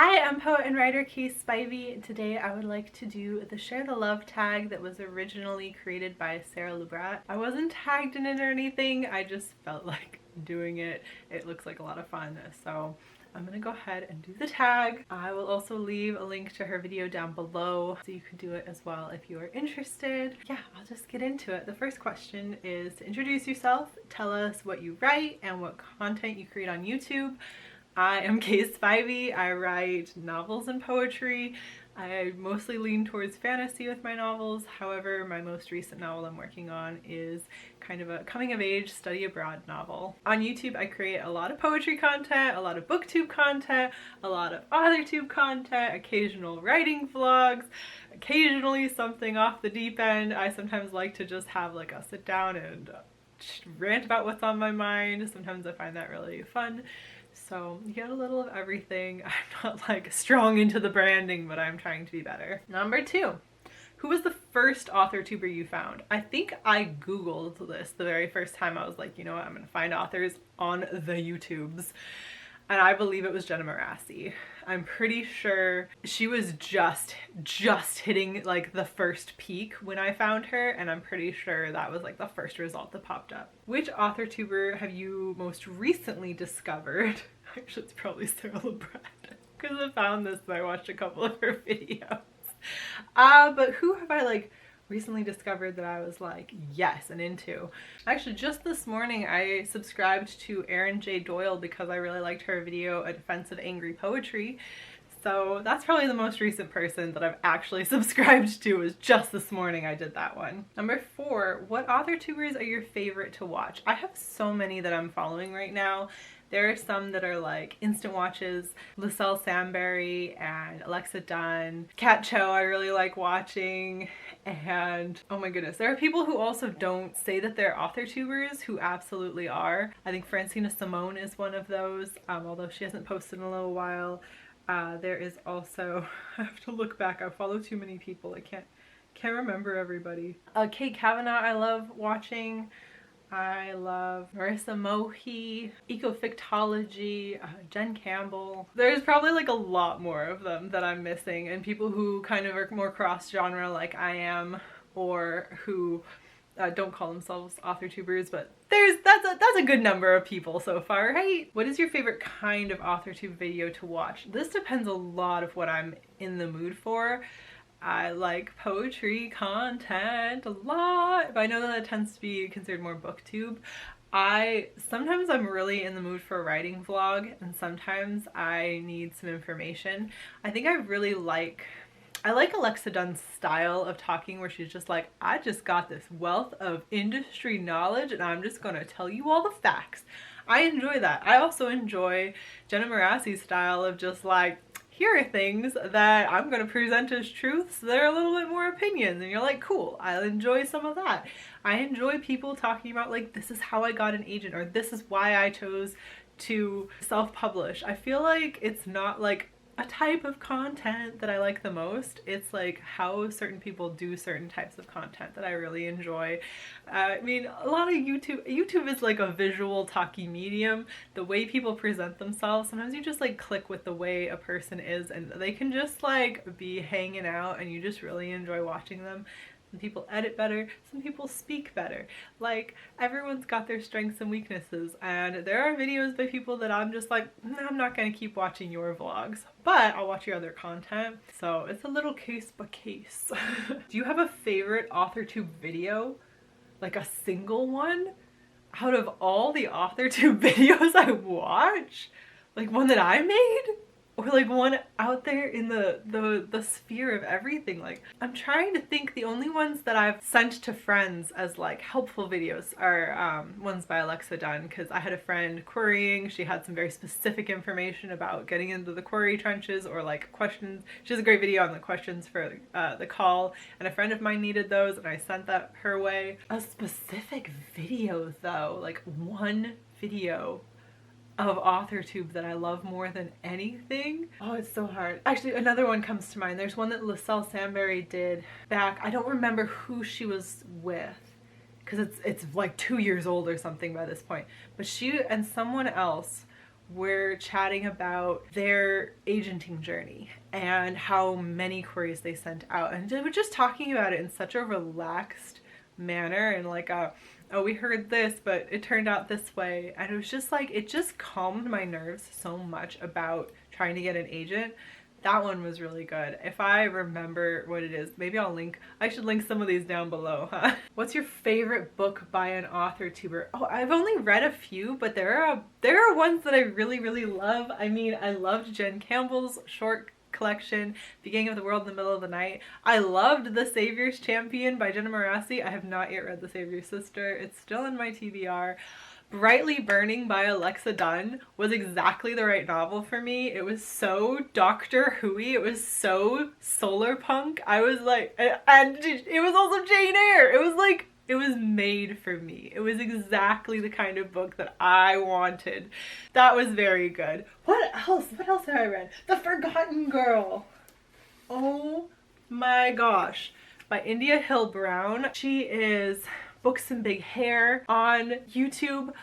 Hi, I'm poet and writer Kay Spivey. Today I would like to do the Share the Love tag that was originally created by Sarah Lubrat. I wasn't tagged in it or anything, I just felt like doing it. It looks like a lot of fun, so I'm gonna go ahead and do the tag. I will also leave a link to her video down below so you can do it as well if you are interested. Yeah, I'll just get into it. The first question is to introduce yourself, tell us what you write and what content you create on YouTube. I am Kay Spivey. I write novels and poetry. I mostly lean towards fantasy with my novels. However, my most recent novel I'm working on is kind of a coming-of-age study abroad novel. On YouTube, I create a lot of poetry content, a lot of booktube content, a lot of Authortube content, occasional writing vlogs, occasionally something off the deep end. I sometimes like to just have like a sit down and rant about what's on my mind. Sometimes I find that really fun. So you get a little of everything. I'm not like strong into the branding, but I'm trying to be better. Number 2, who was the first Authortuber you found? I think I Googled this the very first time. I was like, you know what, I'm gonna find authors on the YouTubes. And I believe it was Jenna Marassi. I'm pretty sure she was just hitting like the first peak when I found her, and I'm pretty sure that was like the first result that popped up. Which Authortuber have you most recently discovered? Actually, it's probably Sarah Lubrat, because I found this and I watched a couple of her videos. But who have I like recently discovered that I was like, yes, and into? Actually, just this morning I subscribed to Erin J. Doyle because I really liked her video, A Defense of Angry Poetry. So that's probably the most recent person that I've actually subscribed to. Was just this morning I did that one. Number 4, what Authortubers are your favorite to watch? I have so many that I'm following right now. There are some that are like instant watches. Lyselle Samberry and Alexa Dunn. Kat Cho I really like watching. And oh my goodness, there are people who also don't say that they're Authortubers who absolutely are. I think Francina Simone is one of those, although she hasn't posted in a little while. There is also, I have to look back, I follow too many people, I can't remember everybody. Kate Kavanaugh I love watching. I love Marissa Mohi, Ecofictology, Jen Campbell. There's probably like a lot more of them that I'm missing, and people who kind of are more cross-genre like I am, or who don't call themselves Authortubers, but that's a good number of people so far, right? What is your favorite kind of Authortube video to watch? This depends a lot of what I'm in the mood for. I like poetry content a lot, but I know that it tends to be considered more booktube. Sometimes I'm really in the mood for a writing vlog, and sometimes I need some information. I think I like Alexa Dunn's style of talking, where she's just like, I just got this wealth of industry knowledge and I'm just gonna tell you all the facts. I enjoy that. I also enjoy Jenna Marassi's style of just like, here are things that I'm going to present as truths that are a little bit more opinions, and you're like, cool, I'll enjoy some of that. I enjoy people talking about like, this is how I got an agent, or this is why I chose to self-publish. I feel like it's not like a type of content that I like the most. It's like how certain people do certain types of content that I really enjoy. I mean, a lot of YouTube is like a visual talky medium. The way people present themselves, sometimes you just like click with the way a person is, and they can just like be hanging out and you just really enjoy watching them. Some people edit better, some people speak better. Like, everyone's got their strengths and weaknesses, and there are videos by people that I'm just like, I'm not gonna keep watching your vlogs, but I'll watch your other content. So it's a little case by case. Do you have a favorite Authortube video? Like a single one? Out of all the Authortube videos I watch? Like one that I made? Or like one out there in the sphere of everything. Like, I'm trying to think. The only ones that I've sent to friends as like helpful videos are ones by Alexa Dunn, because I had a friend querying. She had some very specific information about getting into the query trenches, or like questions. She has a great video on the questions for the call, and a friend of mine needed those, and I sent that her way. A specific video though, like one video of Authortube that I love more than anything. Oh, it's so hard. Actually, another one comes to mind. There's one that Lyselle Samberry did back. I don't remember who she was with, because it's like 2 years old or something by this point. But she and someone else were chatting about their agenting journey and how many queries they sent out, and they were just talking about it in such a relaxed manner and like a, oh, we heard this but it turned out this way, and it was just like, it just calmed my nerves so much about trying to get an agent. That one was really good. If I remember what it is, maybe I should link some of these down below, huh? What's your favorite book by an Authortuber? Oh, I've only read a few, but there are ones that I really, really love. I mean, I loved Jen Campbell's short collection, Beginning of the World in the Middle of the Night. I loved The Savior's Champion by Jenna Morassi. I have not yet read The Savior's Sister. It's still in my TBR. Brightly Burning by Alexa Dunn was exactly the right novel for me. It was so Doctor Who-y. It was so solar punk. I was like, and it was also Jane Eyre. It was like, it was made for me. It was exactly the kind of book that I wanted. That was very good. What else? What else have I read? The Forgotten Girl. Oh my gosh. By India Hill Brown. She is Books and Big Hair on YouTube.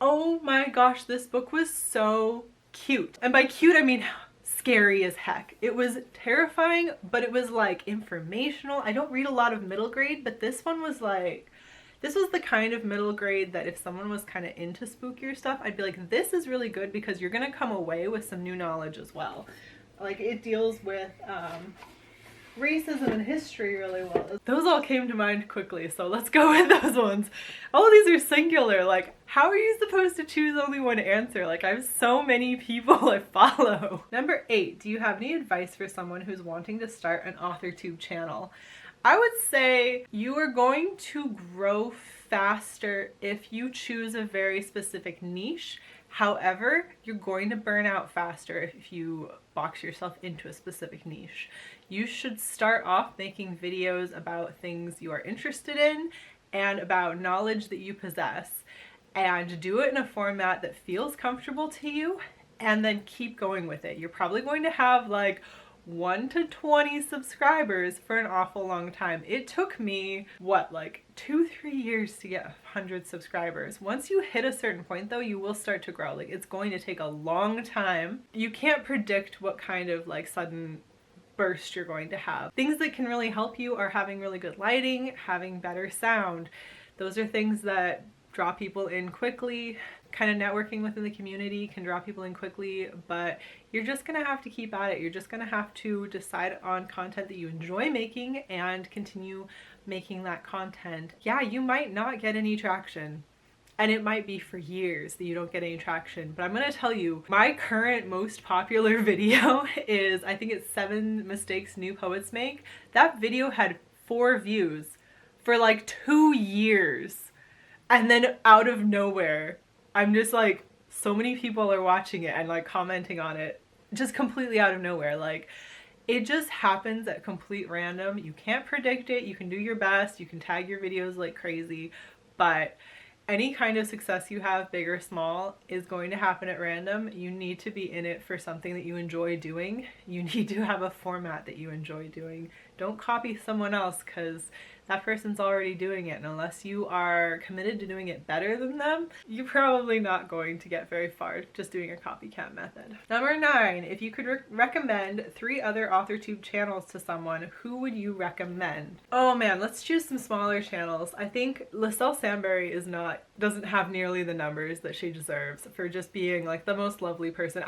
Oh my gosh, this book was so cute. And by cute, I mean scary as heck. It was terrifying, but it was like informational. I don't read a lot of middle grade, but this one was like, this was the kind of middle grade that if someone was kind of into spookier stuff, I'd be like, this is really good because you're gonna come away with some new knowledge as well. Like, it deals with racism and history really well. Those all came to mind quickly, so let's go with those ones. All of these are singular. Like, how are you supposed to choose only one answer? Like, I have so many people I follow. Number 8, do you have any advice for someone who's wanting to start an Authortube channel? I would say you are going to grow faster if you choose a very specific niche. However, you're going to burn out faster if you box yourself into a specific niche. You should start off making videos about things you are interested in and about knowledge that you possess, and do it in a format that feels comfortable to you, and then keep going with it. You're probably going to have like 1 to 20 subscribers for an awful long time. It took me, what, like 2-3 years to get 100 subscribers. Once you hit a certain point though, you will start to grow. Like, it's going to take a long time. You can't predict what kind of like sudden burst you're going to have. Things that can really help you are having really good lighting, having better sound. Those are things that draw people in quickly. Kind of networking within the community can draw people in quickly, but you're just gonna have to keep at it. You're just gonna have to decide on content that you enjoy making and continue making that content. Yeah, you might not get any traction, and it might be for years that you don't get any traction, but I'm gonna tell you, my current most popular video is, I think it's 7 Mistakes New Poets Make. That video had 4 views for like 2 years, and then out of nowhere, I'm just like, so many people are watching it and like commenting on it just completely out of nowhere. Like, it just happens at complete random. You can't predict it. You can do your best. You can tag your videos like crazy, but any kind of success you have, big or small, is going to happen at random. You need to be in it for something that you enjoy doing. You need to have a format that you enjoy doing. Don't copy someone else because that person's already doing it, and unless you are committed to doing it better than them, you're probably not going to get very far just doing a copycat method. Number 9, if you could recommend 3 other Authortube channels to someone, who would you recommend? Oh man, let's choose some smaller channels. I think Lyselle Sambury doesn't have nearly the numbers that she deserves for just being like the most lovely person.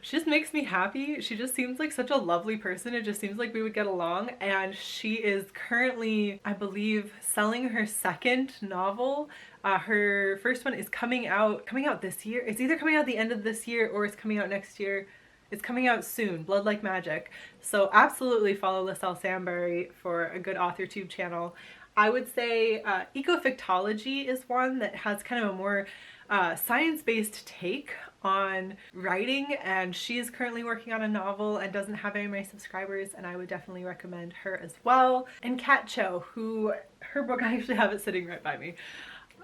She just makes me happy. She just seems like such a lovely person. It just seems like we would get along. And she is currently, I believe, selling her 2nd novel. Her first one is coming out this year. It's either coming out the end of this year or it's coming out next year. It's coming out soon, Blood Like Magic. So absolutely follow Lyselle Sambury for a good Authortube channel. I would say Ecofictology is one that has kind of a more science-based take on writing, and she is currently working on a novel and doesn't have any of my subscribers, and I would definitely recommend her as well. And Kat Cho, who, her book, I actually have it sitting right by me.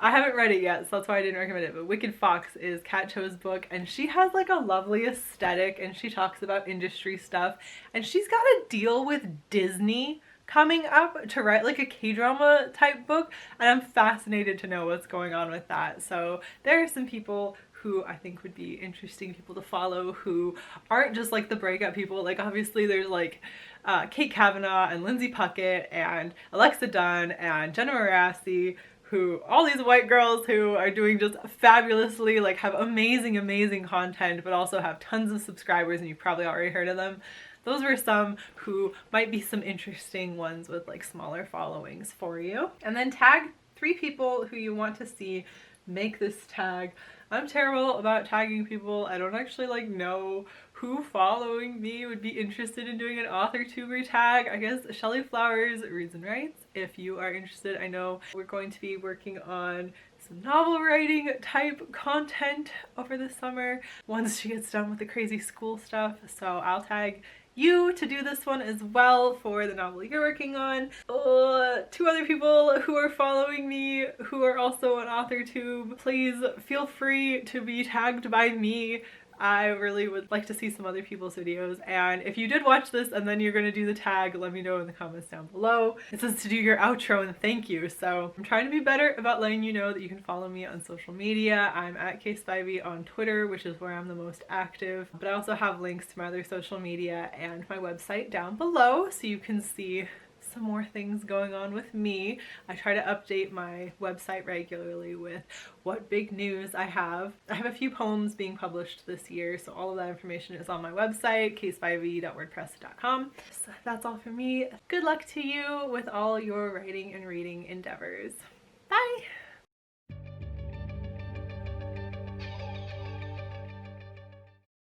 I haven't read it yet, so that's why I didn't recommend it, but Wicked Fox is Kat Cho's book, and she has like a lovely aesthetic, and she talks about industry stuff, and she's got a deal with Disney coming up to write like a K-drama type book, and I'm fascinated to know what's going on with that. So there are some people who I think would be interesting people to follow, who aren't just like the breakup people. Like obviously there's like Kate Kavanaugh and Lindsay Puckett and Alexa Dunn and Jenna Marassi, who all these white girls who are doing just fabulously, like have amazing content, but also have tons of subscribers, and you've probably already heard of them. Those were some who might be some interesting ones with like smaller followings for you. And then tag 3 people who you want to see make this tag. I'm terrible about tagging people. I don't actually like know who following me would be interested in doing an Authortuber tag. I guess Shelly Flowers Reads and Writes, if you are interested. I know we're going to be working on some novel writing type content over the summer once she gets done with the crazy school stuff. So I'll tag you to do this one as well for the novel you're working on. 2 other people who are following me who are also on Authortube, please feel free to be tagged by me. I really would like to see some other people's videos, and if you did watch this and then you're going to do the tag, let me know in the comments down below. It says to do your outro and thank you, so I'm trying to be better about letting you know that you can follow me on social media. I'm at KSpivey on Twitter, which is where I'm the most active, but I also have links to my other social media and my website down below so you can see some more things going on with me. I try to update my website regularly with what big news I have. I have a few poems being published this year, so all of that information is on my website, kspivey.wordpress.com. So that's all for me. Good luck to you with all your writing and reading endeavors. Bye!